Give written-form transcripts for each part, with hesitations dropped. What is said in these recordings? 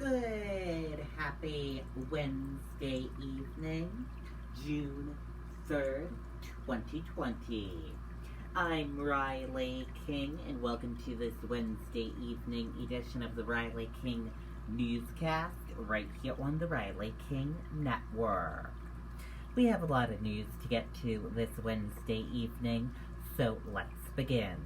Good, happy Wednesday evening, June 3rd, 2020. I'm Riley King, and welcome to this Wednesday evening edition of the Riley King Newscast, right here on the Riley King Network. We have a lot of news to get to this Wednesday evening, so let's begin.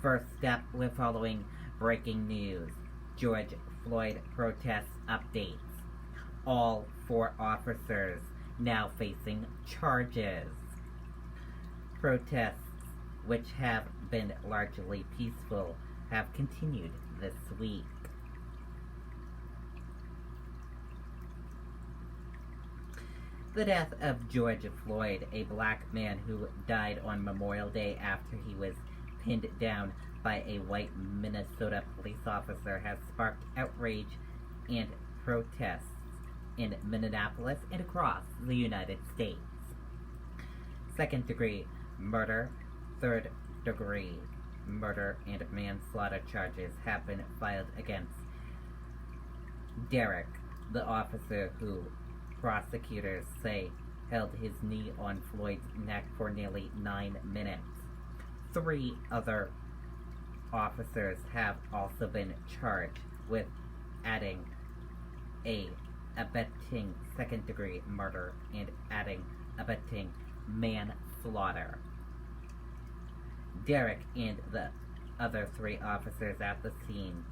First up, we're following breaking news. George Floyd protest updates. All 4 officers now facing charges. Protests, which have been largely peaceful, have continued this week. The death of George Floyd, a black man who died on Memorial Day after he was pinned down by a white Minnesota police officer, has sparked outrage and protests in Minneapolis and across the United States. Second-degree murder, third-degree murder, and manslaughter charges have been filed against Derek, the officer who prosecutors say held his knee on Floyd's neck for nearly 9 minutes. 3 other officers have also been charged with abetting second-degree murder and abetting manslaughter. Derek and the other 3 officers at the scene,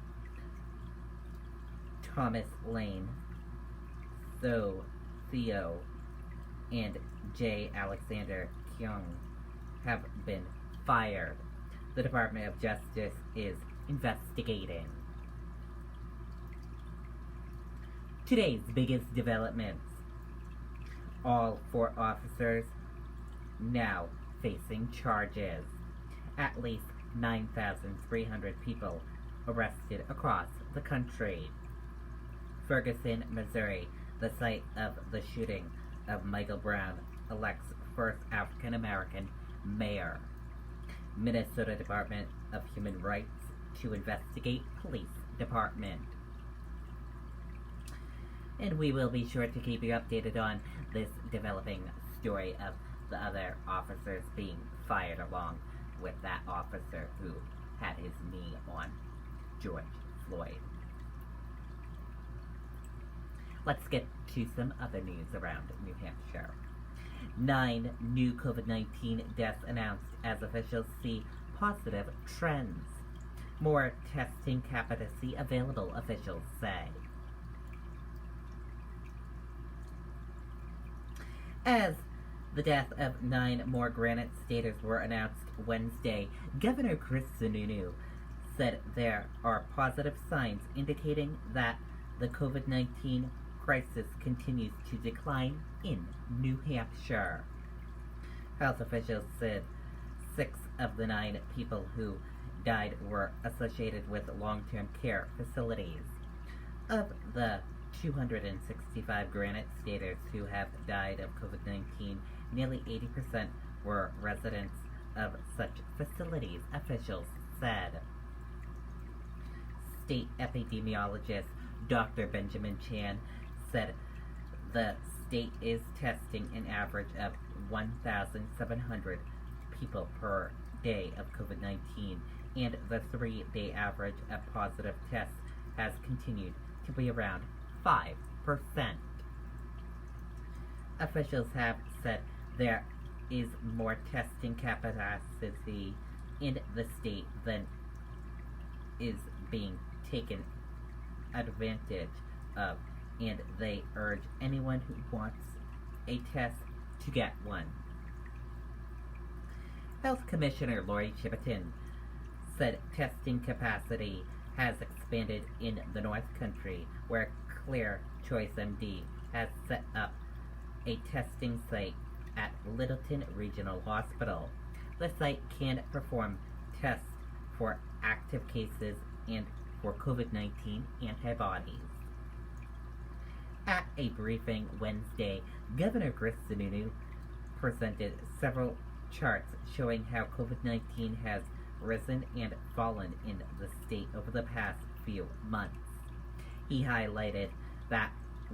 Thomas Lane, Theo, and J. Alexander Kyung, have been fired. The Department of Justice is investigating. Today's biggest developments. All 4 officers now facing charges. At least 9,300 people arrested across the country. Ferguson, Missouri, the site of the shooting of Michael Brown, elects first African American mayor. Minnesota Department of Human Rights to investigate police department. And we will be sure to keep you updated on this developing story of the other officers being fired, along with that officer who had his knee on George Floyd. Let's get to some other news around New Hampshire. 9 new COVID-19 deaths announced as officials see positive trends. More testing capacity available, officials say. As the death of 9 more Granite Staters were announced Wednesday, Governor Chris Sununu said there are positive signs indicating that the COVID-19 crisis continues to decline in New Hampshire. Health officials said 6 of the 9 people who died were associated with long-term care facilities. Of the 265 Granite Staters who have died of COVID-19, nearly 80% were residents of such facilities, officials said. State epidemiologist Dr. Benjamin Chan said the state is testing an average of 1,700 people per day of COVID-19, and the 3-day average of positive tests has continued to be around 5%. Officials have said there is more testing capacity in the state than is being taken advantage of, and they urge anyone who wants a test to get one. Health Commissioner Lori Chivitan said testing capacity has expanded in the North Country, where Clear Choice MD has set up a testing site at Littleton Regional Hospital. The site can perform tests for active cases and for COVID-19 antibodies. At a briefing Wednesday, Governor Chris Sununu presented several charts showing how COVID-19 has risen and fallen in the state over the past few months. He highlighted that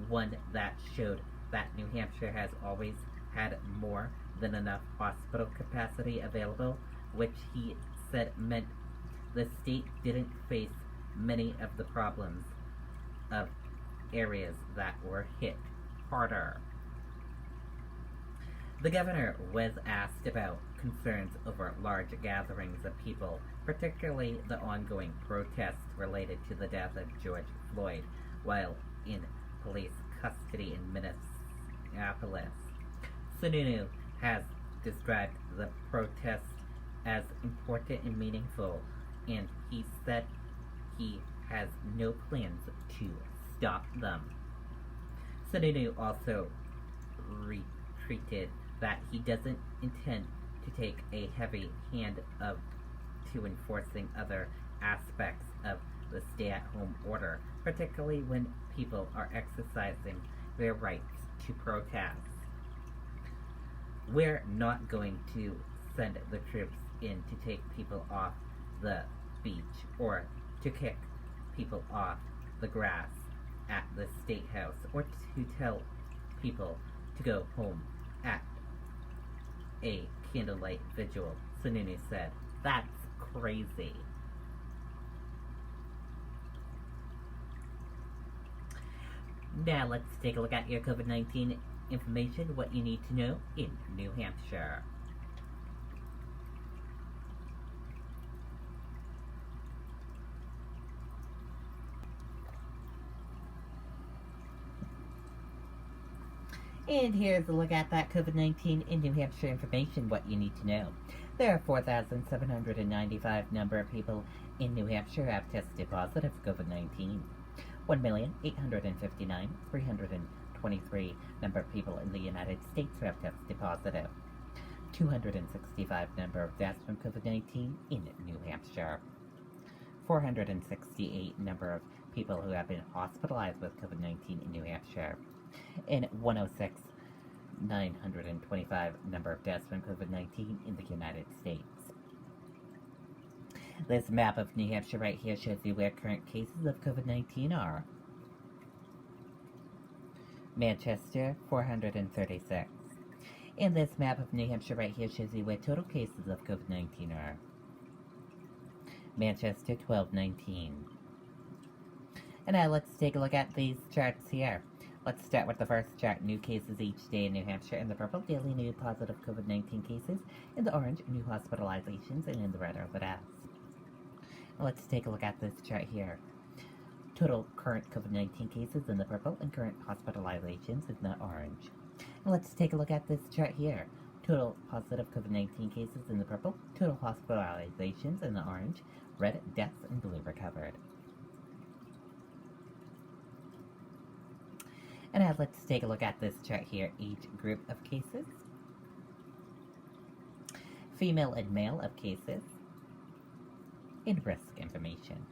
one that showed that New Hampshire has always had more than enough hospital capacity available, which he said meant the state didn't face many of the problems of areas that were hit harder. The governor was asked about concerns over large gatherings of people, particularly the ongoing protests related to the death of George Floyd while in police custody in Minneapolis. Sununu has described the protests as important and meaningful, and he said he has no plans to stop them. Sununu also retreated that he doesn't intend to take a heavy hand to enforcing other aspects of the stay-at-home order, particularly when people are exercising their rights to protest. We're not going to send the troops in to take people off the beach or to kick people off the grass at the State House or to tell people to go home at a candlelight vigil, Sununu said. That's crazy. Now let's take a look at your COVID-19 information, what you need to know in New Hampshire. And here's a look at that COVID-19 in New Hampshire information, what you need to know. There are 4,795 number of people in New Hampshire have tested positive for COVID-19. 1,859,323 number of people in the United States who have tested positive. 265 number of deaths from COVID-19 in New Hampshire. 468 number of people who have been hospitalized with COVID-19 in New Hampshire. And 106,925 number of deaths from COVID-19 in the United States. This map of New Hampshire right here shows you where current cases of COVID-19 are. Manchester, 436. And this map of New Hampshire right here shows you where total cases of COVID-19 are. Manchester, 1219. And now let's take a look at these charts here. Let's start with the first chart, new cases each day in New Hampshire. In the purple, daily new positive COVID-19 cases. In the orange, new hospitalizations. And in the red are the deaths. Let's take a look at this chart here. Total current COVID-19 cases in the purple and current hospitalizations in the orange. And let's take a look at this chart here. Total positive COVID-19 cases in the purple, total hospitalizations in the orange, red deaths and blue recovered. And now let's take a look at this chart here, each group of cases. Female and male of cases. In risk information.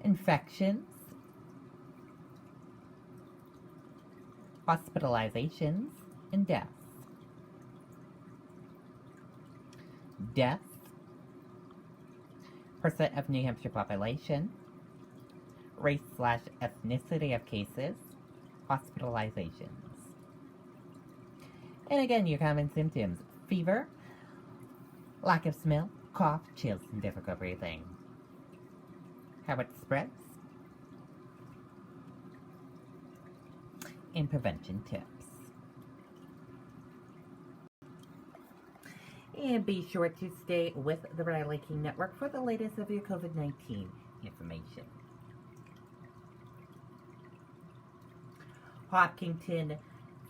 Infections. Hospitalizations and deaths. Deaths. Percent of New Hampshire population. Race/ethnicity of cases. Hospitalizations. And again, your common symptoms: fever, lack of smell, cough, chills, and difficult breathing. How it spreads, and prevention tips. And be sure to stay with the Riley King Network for the latest of your COVID-19 information. Hopkinton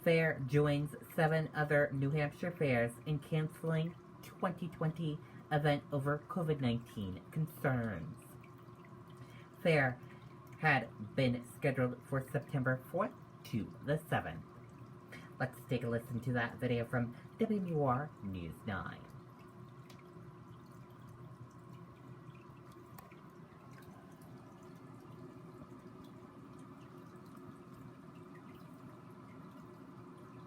Fair joins 7 other New Hampshire fairs in canceling 2020 event over COVID-19 concerns. Fair had been scheduled for September 4th to the 7th. Let's take a listen to that video from WMUR News 9.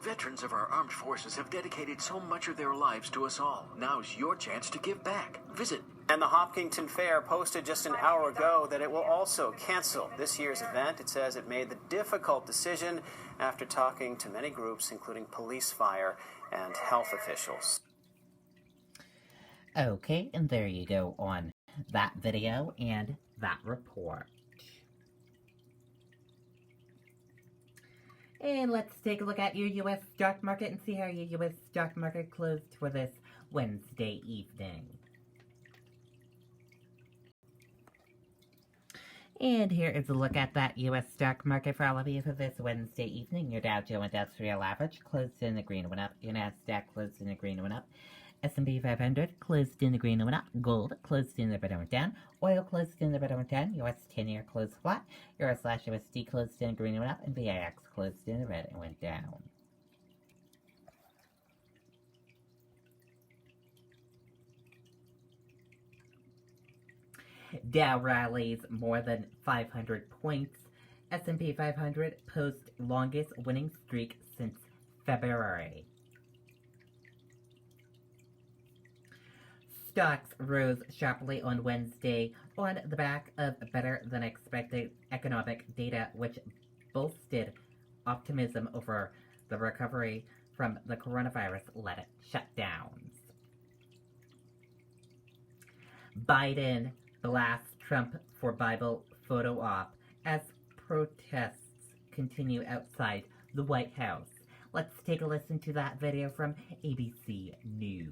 Veterans of our armed forces have dedicated so much of their lives to us all. Now's your chance to give back. Visit. And the Hopkinton Fair posted just an hour ago that it will also cancel this year's event. It says it made the difficult decision after talking to many groups, including police, fire, and health officials. Okay, and there you go on that video and that report. And let's take a look at your U.S. stock market and see how your U.S. stock market closed for this Wednesday evening. And here is a look at that U.S. stock market for all of you for this Wednesday evening. Your Dow Jones Industrial Average closed in the green, went up. Your Nasdaq closed in the green, went up. S&P 500 closed in the green and went up. Gold closed in the red and went down. Oil closed in the red and went down. US 10-year closed flat. Euro/USD closed in the green and went up. And VIX closed in the red and went down. Dow rallies more than 500 points. S&P 500 posts longest winning streak since February. Stocks rose sharply on Wednesday on the back of better-than-expected economic data, which boosted optimism over the recovery from the coronavirus-led shutdowns. Biden blasts Trump for Bible photo op as protests continue outside the White House. Let's take a listen to that video from ABC News.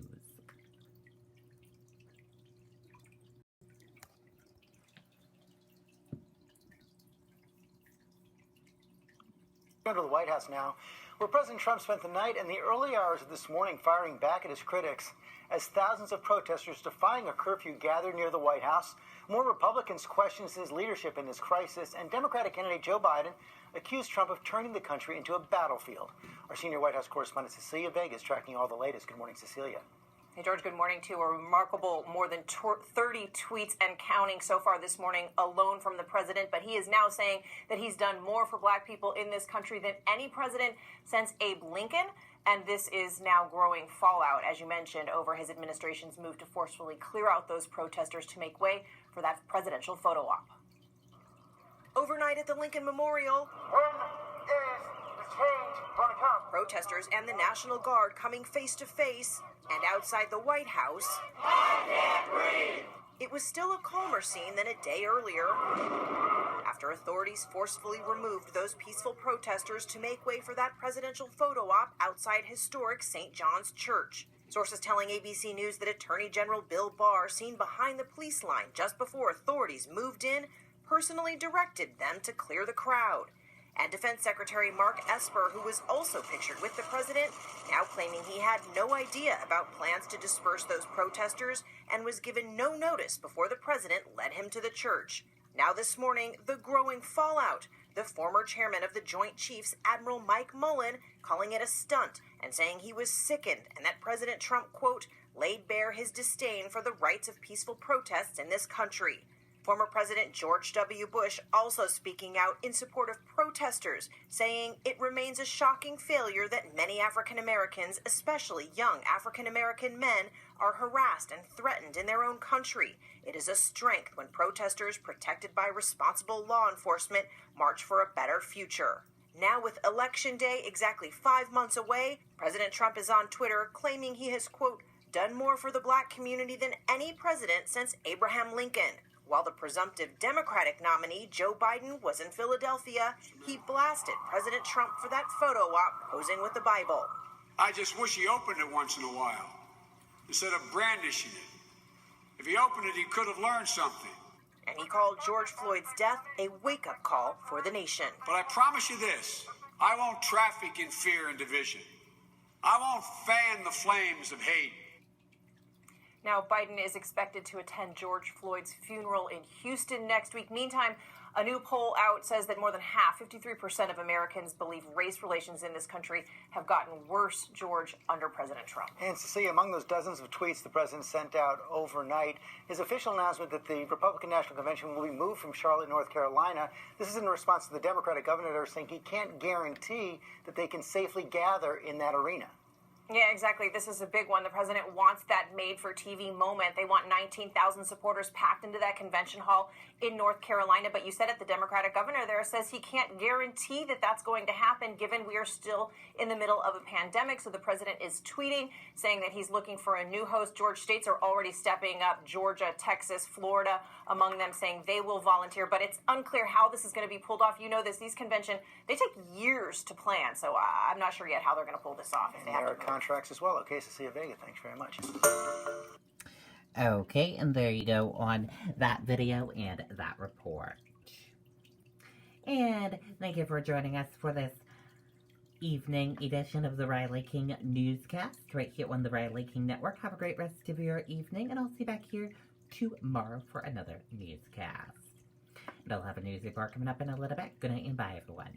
To the White House now, where President Trump spent the night and the early hours of this morning firing back at his critics as thousands of protesters defying a curfew gathered near the White House. More Republicans questioned his leadership in this crisis, and Democratic candidate Joe Biden accused Trump of turning the country into a battlefield. Our senior White House correspondent Cecilia Vega is tracking all the latest. Good morning, Cecilia. Hey, George, good morning to you. A remarkable more than 30 tweets and counting so far this morning alone from the president. But he is now saying that he's done more for black people in this country than any president since Abe Lincoln. And this is now growing fallout, as you mentioned, over his administration's move to forcefully clear out those protesters to make way for that presidential photo op. Overnight at the Lincoln Memorial, When is the change going to come? protesters and the National Guard coming face to face, and outside the White House, it was still a calmer scene than a day earlier, after authorities forcefully removed those peaceful protesters to make way for that presidential photo op outside historic St. John's Church. Sources telling ABC News that Attorney General Bill Barr, seen behind the police line just before authorities moved in, personally directed them to clear the crowd. And Defense Secretary Mark Esper, who was also pictured with the president, now claiming he had no idea about plans to disperse those protesters and was given no notice before the president led him to the church. Now this morning, the growing fallout, the former chairman of the Joint Chiefs, Admiral Mike Mullen, calling it a stunt and saying he was sickened and that President Trump, quote, laid bare his disdain for the rights of peaceful protests in this country. Former President George W. Bush also speaking out in support of protesters, saying it remains a shocking failure that many African Americans, especially young African American men, are harassed and threatened in their own country. It is a strength when protesters, protected by responsible law enforcement, march for a better future. Now, with Election Day exactly 5 months away, President Trump is on Twitter claiming he has, quote, done more for the black community than any president since Abraham Lincoln. While the presumptive Democratic nominee, Joe Biden, was in Philadelphia, he blasted President Trump for that photo op posing with the Bible. I just wish he opened it once in a while, instead of brandishing it. If he opened it, he could have learned something. And he called George Floyd's death a wake-up call for the nation. But I promise you this, I won't traffic in fear and division. I won't fan the flames of hate. Now, Biden is expected to attend George Floyd's funeral in Houston next week. Meantime, A new poll out says that more than half, 53% of Americans believe race relations in this country have gotten worse, George, under President Trump. And Cecilia, among those dozens of tweets the president sent out overnight, his official announcement that the Republican National Convention will be moved from Charlotte, North Carolina. This is in response to the Democratic governor saying he can't guarantee that they can safely gather in that arena. Yeah, exactly. This is a big one. The president wants that made-for-TV moment. They want 19,000 supporters packed into that convention hall in North Carolina. But you said it, the Democratic governor there says he can't guarantee that that's going to happen, given we are still in the middle of a pandemic. So the president is tweeting, saying that he's looking for a new host. George, states are already stepping up. Georgia, Texas, Florida, among them, saying they will volunteer. But it's unclear how this is going to be pulled off. You know this. These conventions, they take years to plan. So I'm not sure yet how they're going to pull this off. If they have to contracts as well. Okay, Cecilia Vega, thanks very much. Okay, and there you go on that video and that report. And thank you for joining us for this evening edition of the Riley King Newscast right here on the Riley King Network. Have a great rest of your evening, and I'll see you back here tomorrow for another newscast. And I'll have a news report coming up in a little bit. Good night and bye, everyone.